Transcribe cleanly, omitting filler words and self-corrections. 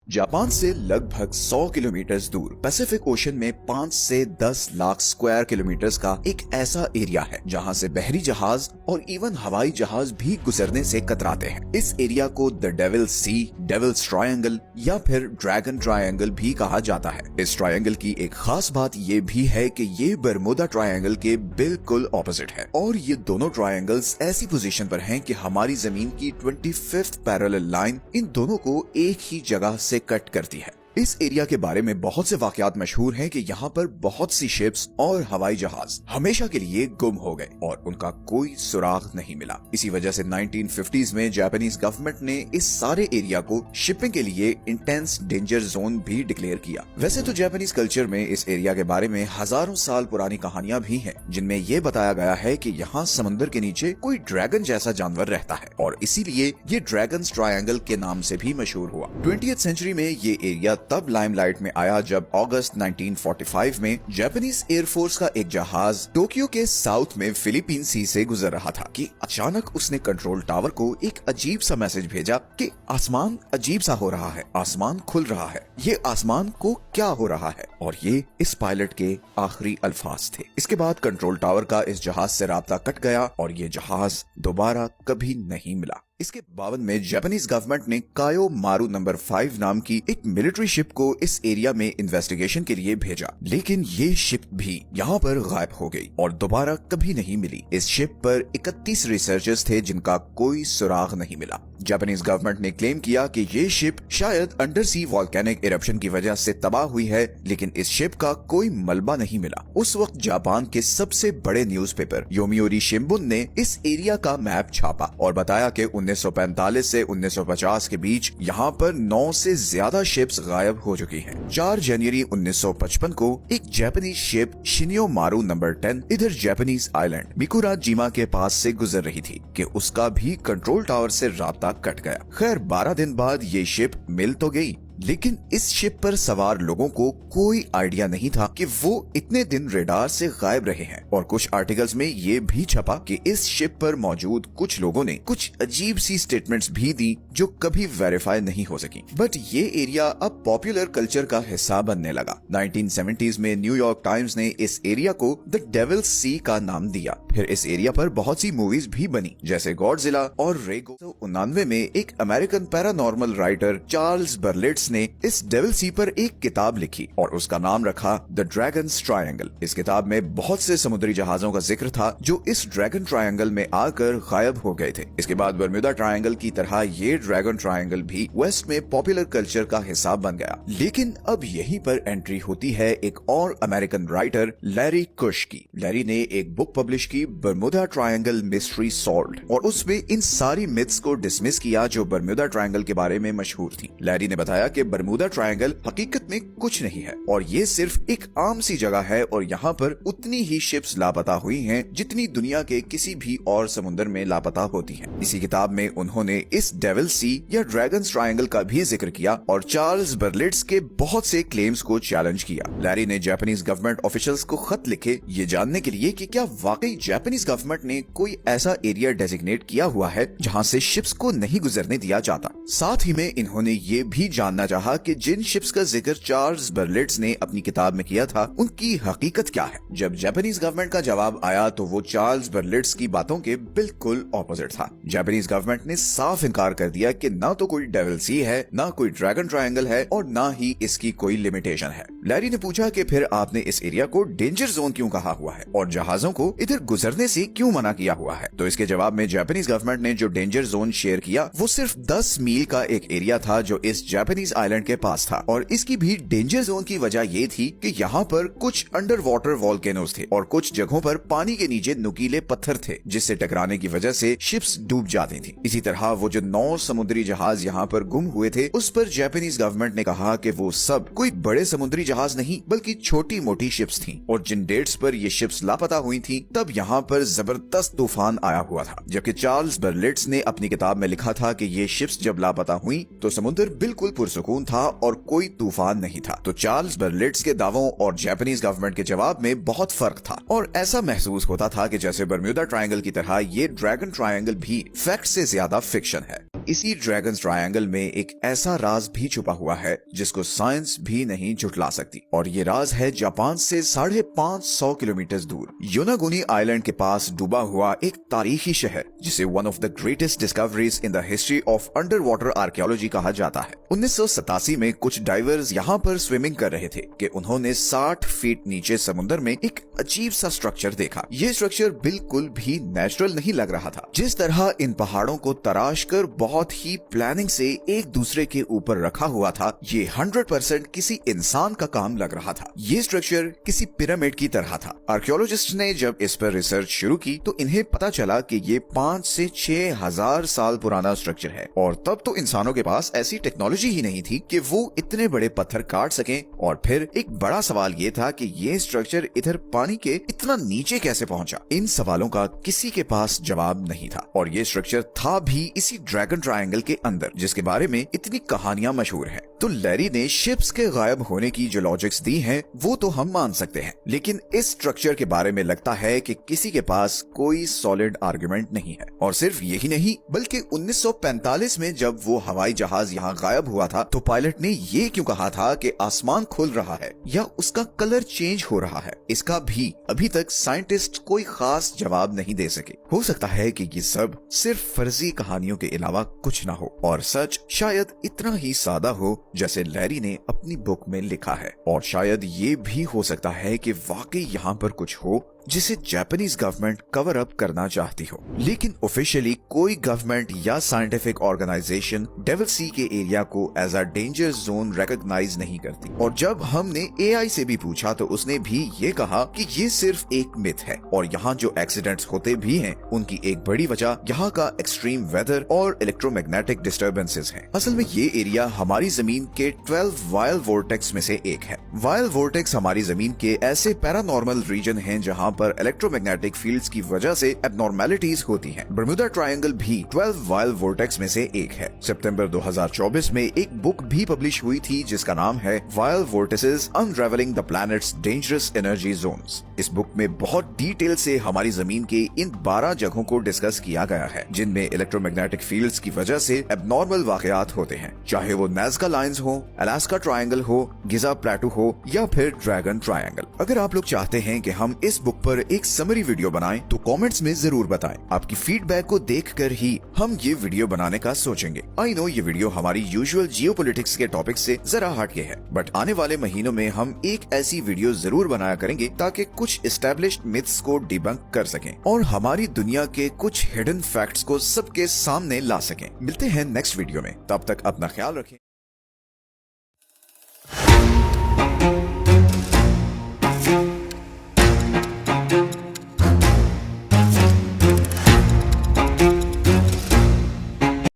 Japan से लगभग 100 kilometre दूर पैसिफिक ओशन में 5 से 10 लाख स्क्वायर किलोमीटर का एक ऐसा एरिया है जहां से बहरी जहाज और इवन हवाई जहाज भी गुजरने से कतराते हैं। इस एरिया को the devil sea, devil's triangle या फिर ड्रैगन ट्रायंगल भी कहा जाता है। इस ट्रायंगल की एक खास बात ये भी है कि ये बरमुदा ट्रायंगल के बिल्कुल ऑपोजिट है और ये दोनों ट्रायंगल्स ऐसी पोजीशन पर हैं कि हमारी जमीन की 25th पैरेलल लाइन इन दोनों को एक ही जगह से कट करती है। इस एरिया के बारे में बहुत से वाकयात मशहूर हैं कि यहाँ पर बहुत सी शिप्स और हवाई जहाज हमेशा के लिए गुम हो गए और उनका कोई सुराग नहीं मिला। इसी वजह से 1950s में जापानीज गवर्नमेंट ने इस सारे एरिया को शिपिंग के लिए इंटेंस डेंजर जोन भी डिक्लेयर किया। वैसे तो जापानीज कल्चर में इस एरिया के बारे में हजारों साल पुरानी कहानियां भी हैं, जिनमें ये बताया गया है कि यहाँ समुद्र के नीचे कोई ड्रैगन जैसा जानवर रहता है और इसीलिए ये ड्रैगन्स ट्रायंगल के नाम से भी मशहूर हुआ। 20th सेंचुरी में ये एरिया तब लाइमलाइट में आया जब अगस्त 1945 में जापानीज एयरफोर्स का एक जहाज टोक्यो के साउथ में फिलीपीन सी से गुजर रहा था कि अचानक उसने कंट्रोल टावर को एक अजीब सा मैसेज भेजा कि आसमान अजीब सा हो रहा है, आसमान खुल रहा है, ये आसमान को क्या हो रहा है। और ये इस पायलट के आखिरी अल्फाज थे। इसके बाद कंट्रोल टावर का इस जहाज से राब्ता कट गया और ये जहाज दोबारा कभी नहीं मिला। इसके बावजूद में जापानीज गवर्नमेंट ने कायो मारू नंबर 5 नाम की एक मिलिट्री शिप को इस एरिया में इन्वेस्टिगेशन के लिए भेजा, लेकिन ये शिप भी यहाँ पर गायब हो गई और दोबारा कभी नहीं मिली। इस शिप पर 31 रिसर्चर्स थे जिनका कोई सुराग नहीं मिला। जापानीज गवर्नमेंट ने क्लेम किया कि ये शिप शायद अंडर सी वॉल्केनिक इरप्शन की वजह से तबाह हुई है, लेकिन इस शिप का कोई मलबा नहीं मिला। उस वक्त जापान के सबसे बड़े न्यूज़पेपर योमियोरी शिंबुन ने इस एरिया का मैप छापा और बताया कि 1945 से 1950 के बीच यहाँ पर 9 से ज्यादा शिप्स गायब हो चुकी हैं। 4 जनवरी 1955 को एक जापानीज शिप शिनियो मारू नंबर 10 इधर जापानीज आइलैंड मिकुराजिमा के पास से गुजर रही थी कि उसका भी कंट्रोल टावर से राब्ता कट गया। खैर 12 दिन बाद ये शिप मिल तो गई, लेकिन इस शिप पर सवार लोगों को कोई आइडिया नहीं था कि वो इतने दिन रेडार से गायब रहे हैं। और कुछ आर्टिकल्स में ये भी छपा कि इस शिप पर मौजूद कुछ लोगों ने कुछ अजीब सी स्टेटमेंट्स भी दी जो कभी वेरीफाई नहीं हो सकी। बट ये एरिया अब पॉपुलर कल्चर का हिस्सा बनने लगा। 1970s में न्यूयॉर्क टाइम्स ने इस एरिया को द डेविल्स सी का नाम दिया। फिर इस एरिया पर बहुत सी मूवीज भी बनी, जैसे गॉडजिला और रेगो। 1999 में एक अमेरिकन पैरानॉर्मल राइटर चार्ल्स बर्लेट्स ने इस डेविल सी पर एक किताब लिखी और उसका नाम रखा द ड्रैगन्स ट्रायंगल। इस किताब में बहुत से समुद्री जहाजों का जिक्र था जो इस ड्रैगन ट्रायंगल में आकर गायब हो गए थे। इसके बाद बरम्यूदा ट्रायंगल की तरह ये ड्रैगन ट्रायंगल भी वेस्ट में पॉपुलर कल्चर का हिस्सा बन गया। लेकिन अब यहीं पर एंट्री होती है एक और अमेरिकन राइटर लैरी कुश की। लैरी ने एक बुक पब्लिश की बरम्यूदा ट्रायंगल मिस्ट्री सॉल्व्ड और उसमें इन सारी मिथ्स को डिसमिस किया जो बरम्यूदा ट्रायंगल के बारे में मशहूर थी। लैरी ने बताया कि बरमूदा ट्रायंगल हकीकत में कुछ नहीं है और ये सिर्फ एक आम सी जगह है और यहाँ पर उतनी ही शिप्स लापता हुई हैं जितनी दुनिया के किसी भी और समुद्र में लापता होती हैं। इसी किताब में उन्होंने इस डेविल सी या ड्रैगन्स ट्रायंगल का भी जिक्र किया और चार्ल्स बर्लेट्स के बहुत से क्लेम्स को चैलेंज किया। लैरी ने जापानीज गवर्नमेंट ऑफिशियल्स को खत लिखे ये जानने के लिए कि क्या वाकई जापानीज गवर्नमेंट ने कोई ऐसा एरिया डेजिग्नेट किया हुआ है जहाँ से शिप्स को नहीं गुजरने दिया जाता। साथ ही में इन्होंने ये भी जानना चाहा कि जिन शिप्स का जिक्र चार्ल्स बर्लेट्स ने अपनी किताब में किया था उनकी हकीकत क्या है। जब जापानीज गवर्नमेंट का जवाब आया तो वो चार्ल्स बर्लेट्स की बातों के बिल्कुल ऑपोजिट था। जापानीज गवर्नमेंट ने साफ इनकार कर दिया कि ना तो कोई डेविल सी है, ना कोई ड्रैगन ट्रायंगल है और ना ही इसकी कोई लिमिटेशन है। लैरी ने पूछा कि फिर आपने इस एरिया को डेंजर जोन क्यों कहा हुआ है और जहाजों को इधर गुजरने से क्यों मना किया हुआ है। तो इसके जवाब में जापानीज गवर्नमेंट ने जो डेंजर जोन शेयर किया वो सिर्फ 10 मील का एक एरिया था जो इस जापानीज आइलैंड के पास था और इसकी भी डेंजर जोन की वजह ये थी कि यहाँ पर कुछ अंडर वाटर वॉल्केनोस थे और कुछ जगहों पर पानी के नीचे नुकीले पत्थर थे जिससे टकराने की वजह से शिप्स डूब जाती थी। इसी तरह वो जो 9 समुद्री जहाज यहाँ पर गुम हुए थे उस पर जापानीज गवर्नमेंट ने कहा कि वो सब कोई बड़े समुद्री जहाज नहीं बल्कि छोटी मोटी शिप्स थी और जिन डेट्स पर ये शिप्स लापता हुई थी तब यहाँ पर जबरदस्त तूफान आया हुआ था। जबकि चार्ल्स बर्लेट्स ने अपनी किताब में लिखा था कि ये शिप्स जब लापता हुई तो समुद्र बिल्कुल पुरसुकून था और कोई तूफान नहीं था। तो चार्ल्स बर्लेट्स के दावों और जापानीज गवर्नमेंट के जवाब में बहुत फर्क था और ऐसा महसूस होता था कि जैसे बरम्यूदा ट्रायंगल की तरह ये ड्रैगन ट्रायंगल भी फैक्ट से ज्यादा फिक्शन है। इसी ड्रैगन ट्रायंगल में एक ऐसा राज भी छुपा हुआ है जिसको साइंस भी नहीं झुठला सकती, और ये राज है जापान से 550 किलोमीटर दूर योनागुनी आइलैंड के पास डूबा हुआ एक तारीखी शहर जिसे one of the greatest discoveries in the history of under water archaeology कहा जाता है। 1987 में कुछ डाइवर्स यहाँ पर स्विमिंग कर रहे थे कि उन्होंने 60 फीट नीचे समुद्र में एक अजीब सा स्ट्रक्चर देखा। ये स्ट्रक्चर बिल्कुल भी नेचुरल नहीं लग रहा था। जिस तरह इन पहाड़ों को तराश कर बहुत ही प्लानिंग से एक दूसरे के ऊपर रखा हुआ था, ये 100% किसी इंसान का काम लग रहा था। ये स्ट्रक्चर किसी पिरामिड की तरह था। आर्कियोलॉजिस्ट ने जब इस पर रिसर्च शुरू की तो इन्हें पता चला कि ये 5 से 6 हजार साल पुराना स्ट्रक्चर है, और तब तो इंसानों के पास ऐसी टेक्नोलॉजी ही नहीं थी कि वो इतने बड़े पत्थर काट सकें। और फिर एक बड़ा सवाल ये था कि ये स्ट्रक्चर इधर पानी के इतना नीचे कैसे पहुंचा। इन सवालों का किसी के पास जवाब नहीं था, और ये स्ट्रक्चर था भी इसी ड्रैगन ट्रायंगल के अंदर जिसके बारे में इतनी कहानियां मशहूर हैं। तो लैरी ने शिप्स के गायब होने की जो लॉजिक्स दी हैं वो तो हम मान सकते हैं, लेकिन इस स्ट्रक्चर के बारे में लगता है कि किसी के पास कोई सॉलिड आर्गुमेंट नहीं है। और सिर्फ यही नहीं बल्कि 1945 में जब वो हवाई जहाज यहाँ गायब हुआ था तो पायलट ने ये क्यों कहा था कि आसमान खुल रहा है या उसका कलर चेंज हो रहा है, इसका भी अभी तक साइंटिस्ट कोई खास जवाब नहीं दे सके। हो सकता है कि ये सब सिर्फ फर्जी कहानियों के अलावा कुछ ना हो, और सच शायद इतना ही सादा हो जैसे लैरी ने अपनी बुक में लिखा है। और शायद ये भी हो सकता है कि वाकई यहाँ पर कुछ हो जिसे जापानीज गवर्नमेंट कवर अप करना चाहती हो, लेकिन ऑफिशियली कोई गवर्नमेंट या साइंटिफिक ऑर्गेनाइजेशन डेविल सी के एरिया को as a danger zone recognise नहीं करती। और जब हमने एआई से भी पूछा तो उसने भी ये कहा कि ये सिर्फ एक मिथ है, और यहाँ जो एक्सीडेंट्स होते भी हैं उनकी एक बड़ी वजह यहाँ का एक्सट्रीम वेदर और इलेक्ट्रोमैग्नेटिक डिस्टर्बेंसेस है। असल में ये एरिया हमारी जमीन के 12 वाइल्ड वोर्टेक्स में से एक है। वाइल्ड वोर्टेक्स हमारी जमीन के ऐसे पैरानॉर्मल रीजन हैं जहाँ पर इलेक्ट्रोमैग्नेटिक फील्ड्स की वजह से एबनॉर्मेलिटीज होती हैं। बर्मुदा ट्रायंगल भी 12 वाइल्ड वोर्टेक्स में से एक है। सितंबर 2024 में एक बुक भी पब्लिश हुई थी जिसका नाम है wild vortices unraveling the planets dangerous energy zones. इस बुक में बहुत डिटेल से हमारी जमीन के इन 12 जगहों को डिस्कस किया गया है जिनमें इलेक्ट्रोमैग्नेटिक फील्ड्स की वजह से एबनॉर्मल वाकयात होते हैं, चाहे वो नाज़का लाइंस हो, अलास्का ट्रायंगल हो, गिजा प्लेटू हो या फिर ड्रैगन ट्रायंगल। अगर आप लोग चाहते हैं कि हम इस बुक पर एक समरी वीडियो बनाएं तो कमेंट्स में जरूर बताएं। आपकी फीडबैक को देखकर ही हम ये वीडियो बनाने का सोचेंगे। आई नो ये वीडियो हमारी यूजुअल जियोपॉलिटिक्स के टॉपिक से जरा हटके है, बट आने वाले महीनों में हम एक ऐसी वीडियो जरूर बनाया करेंगे ताकि कुछ एस्टैब्लिश्ड मिथ्स को डिबंक कर सकें और हमारी दुनिया के कुछ हिडन फैक्ट्स को सबके सामने ला सकें। मिलते हैं नेक्स्ट वीडियो में, तब तक अपना ख्याल रखें।